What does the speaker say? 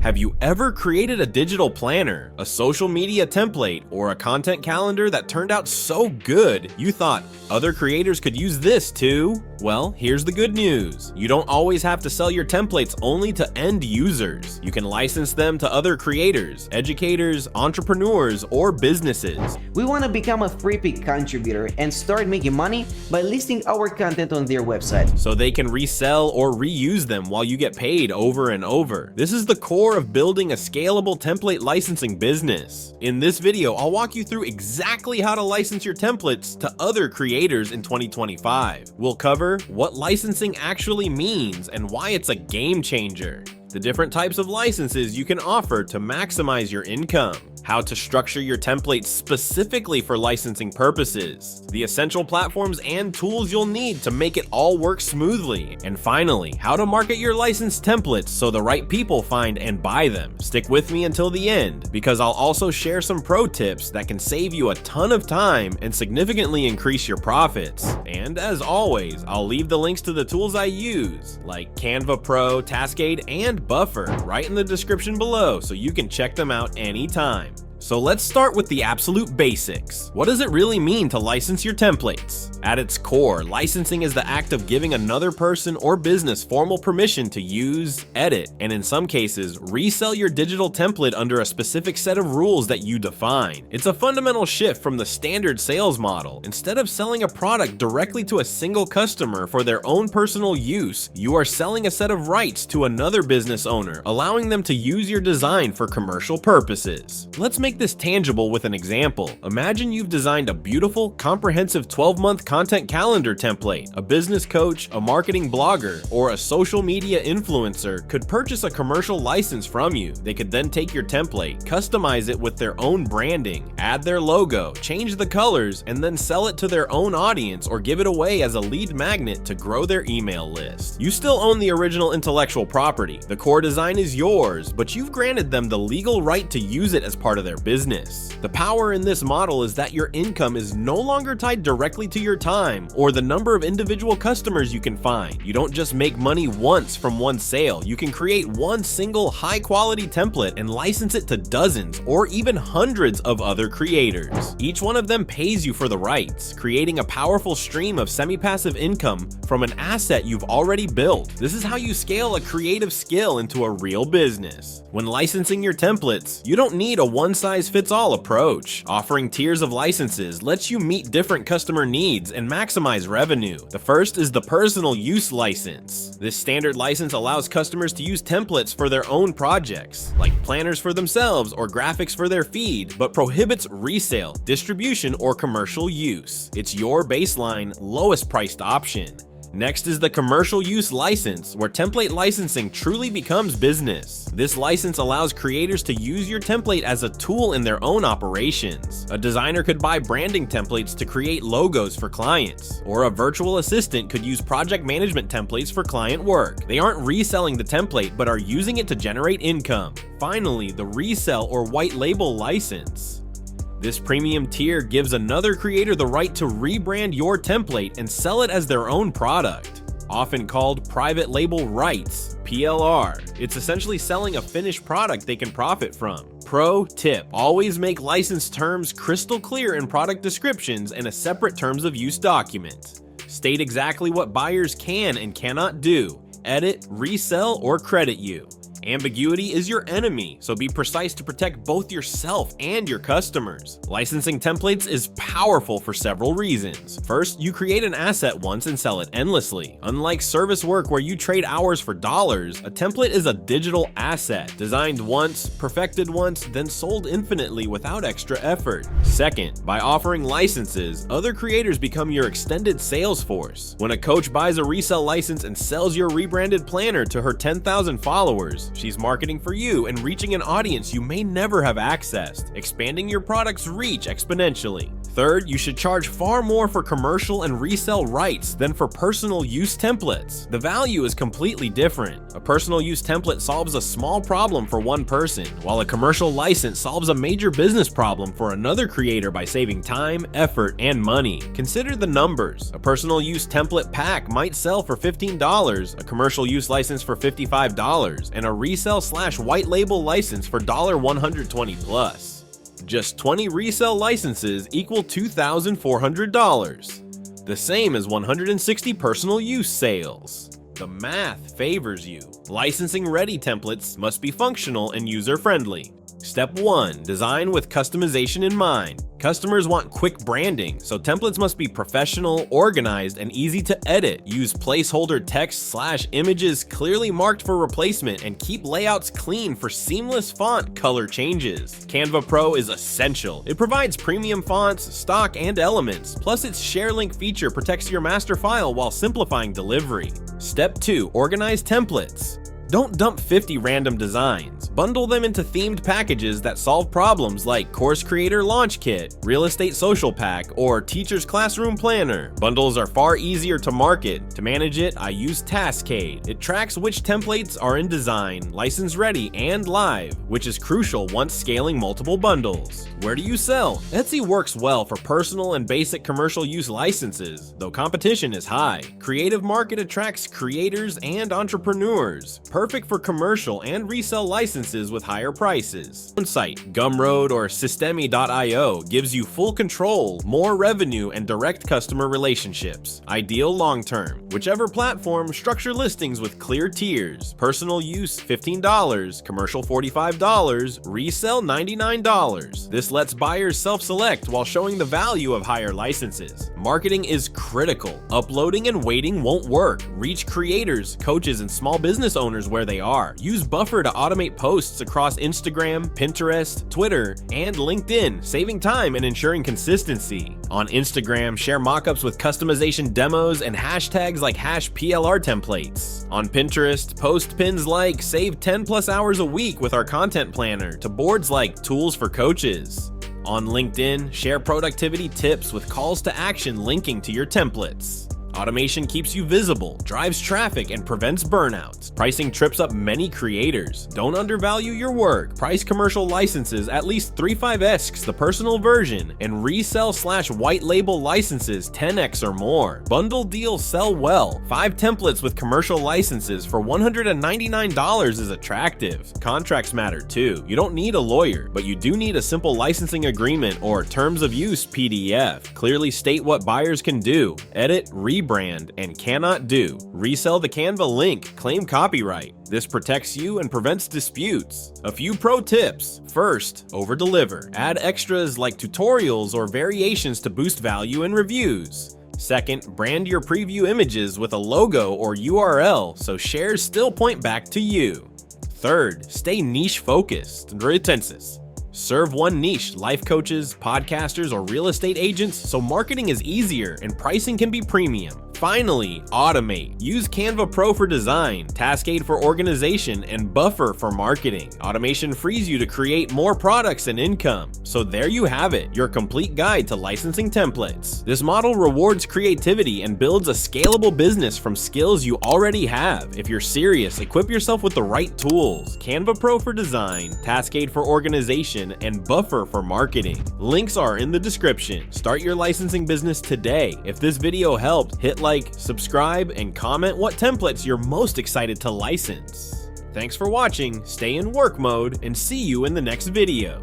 Have you ever created a digital planner, a social media template, or a content calendar that turned out so good you thought other creators could use this too? Well, here's the good news. You don't always have to sell your templates only to end users. You can license them to other creators, educators, entrepreneurs, or businesses. We want to become a freebie contributor and start making money by listing our content on their website, so they can resell or reuse them while you get paid over and over. This is the core of building a scalable template licensing business. In this video, I'll walk you through exactly how to license your templates to other creators in 2025. We'll cover what licensing actually means and why it's a game changer, the different types of licenses you can offer to maximize your income, how to structure your templates specifically for licensing purposes, the essential platforms and tools you'll need to make it all work smoothly, and finally, how to market your licensed templates so the right people find and buy them. Stick with me until the end, because I'll also share some pro tips that can save you a ton of time and significantly increase your profits. And as always, I'll leave the links to the tools I use, like Canva Pro, Taskade, and Buffer, right in the description below so you can check them out anytime. So let's start with the absolute basics. What does it really mean to license your templates? At its core, licensing is the act of giving another person or business formal permission to use, edit, and in some cases, resell your digital template under a specific set of rules that you define. It's a fundamental shift from the standard sales model. Instead of selling a product directly to a single customer for their own personal use, you are selling a set of rights to another business owner, allowing them to use your design for commercial purposes. Let's make this tangible with an example. Imagine you've designed a beautiful, comprehensive 12-month content calendar template. A business coach, a marketing blogger, or a social media influencer could purchase a commercial license from you. They could then take your template, customize it with their own branding, add their logo, change the colors, and then sell it to their own audience or give it away as a lead magnet to grow their email list. You still own the original intellectual property. The core design is yours, but you've granted them the legal right to use it as part of their business. The power in this model is that your income is no longer tied directly to your time or the number of individual customers you can find. You don't just make money once from one sale. You can create one single high-quality template and license it to dozens or even hundreds of other creators. Each one of them pays you for the rights, creating a powerful stream of semi-passive income from an asset you've already built. This is how you scale a creative skill into a real business. When licensing your templates, you don't need a one-size-fits-all approach. Offering tiers of licenses lets you meet different customer needs and maximize revenue. The first is the personal use license. This standard license allows customers to use templates for their own projects, like planners for themselves or graphics for their feed, but prohibits resale, distribution, or commercial use. It's your baseline, lowest priced option. Next is the commercial use license, where template licensing truly becomes business. This license allows creators to use your template as a tool in their own operations. A designer could buy branding templates to create logos for clients, or a virtual assistant could use project management templates for client work. They aren't reselling the template, but are using it to generate income. Finally, the resell or white label license. This premium tier gives another creator the right to rebrand your template and sell it as their own product, often called private label rights, PLR. It's essentially selling a finished product they can profit from. Pro tip: always make license terms crystal clear in product descriptions and a separate terms of use document. State exactly what buyers can and cannot do, edit, resell, or credit you. Ambiguity is your enemy, so be precise to protect both yourself and your customers. Licensing templates is powerful for several reasons. First, you create an asset once and sell it endlessly. Unlike service work where you trade hours for dollars, a template is a digital asset, designed once, perfected once, then sold infinitely without extra effort. Second, by offering licenses, other creators become your extended sales force. When a coach buys a resale license and sells your rebranded planner to her 10,000 followers, she's marketing for you and reaching an audience you may never have accessed, expanding your product's reach exponentially. Third, you should charge far more for commercial and resell rights than for personal use templates. The value is completely different. A personal use template solves a small problem for one person, while a commercial license solves a major business problem for another creator by saving time, effort, and money. Consider the numbers. A personal use template pack might sell for $15, a commercial use license for $55, and a resell/white label license for $120 plus. Just 20 resell licenses equal $2,400. The same as 160 personal use sales. The math favors you. Licensing ready templates must be functional and user-friendly. Step 1. Design with customization in mind. Customers want quick branding, so templates must be professional, organized, and easy to edit. Use placeholder text/images clearly marked for replacement and keep layouts clean for seamless font color changes. Canva Pro is essential. It provides premium fonts, stock, and elements, plus its share link feature protects your master file while simplifying delivery. Step 2. Organize templates. Don't dump 50 random designs. Bundle them into themed packages that solve problems like Course Creator Launch Kit, Real Estate Social Pack, or Teacher's Classroom Planner. Bundles are far easier to market. To manage it, I use Taskade. It tracks which templates are in design, license ready, and live, which is crucial once scaling multiple bundles. Where do you sell? Etsy works well for personal and basic commercial use licenses, though competition is high. Creative Market attracts creators and entrepreneurs. Perfect for commercial and resell licenses with higher prices. One site, Gumroad or Systemi.io, gives you full control, more revenue, and direct customer relationships. Ideal long-term. Whichever platform, structure listings with clear tiers. Personal use $15, commercial $45, resell $99. This lets buyers self-select while showing the value of higher licenses. Marketing is critical. Uploading and waiting won't work. Reach creators, coaches, and small business owners where they are. Use Buffer to automate posts across Instagram, Pinterest, Twitter, and LinkedIn, saving time and ensuring consistency. On Instagram, share mockups with customization demos and hashtags like #PLR templates. On Pinterest, post pins like save 10+ hours a week with our content planner to boards like tools for coaches. On LinkedIn, share productivity tips with calls to action linking to your templates. Automation keeps you visible, drives traffic, and prevents burnout. Pricing trips up many creators. Don't undervalue your work. Price commercial licenses at least 3.5x the personal version, and resell/white label licenses 10x or more. Bundle deals sell well. 5 templates with commercial licenses for $199 is attractive. Contracts matter too. You don't need a lawyer, but you do need a simple licensing agreement or terms of use PDF. Clearly state what buyers can do, edit, rebrand, and cannot do. Resell the Canva link, claim copyright. This protects you and prevents disputes. A few pro tips. First, over-deliver. Add extras like tutorials or variations to boost value in reviews. Second, brand your preview images with a logo or URL so shares still point back to you. Third, stay niche-focused. Retensis. Serve one niche, life coaches, podcasters, or real estate agents, so marketing is easier and pricing can be premium. Finally, automate. Use Canva Pro for design, Taskade for organization, and Buffer for marketing. Automation frees you to create more products and income. So there you have it, your complete guide to licensing templates. This model rewards creativity and builds a scalable business from skills you already have. If you're serious, equip yourself with the right tools. Canva Pro for design, Taskade for organization, and Buffer for marketing. Links are in the description. Start your licensing business today. If this video helped, hit like, subscribe, and comment what templates you're most excited to license. Thanks for watching, stay in work mode, and see you in the next video.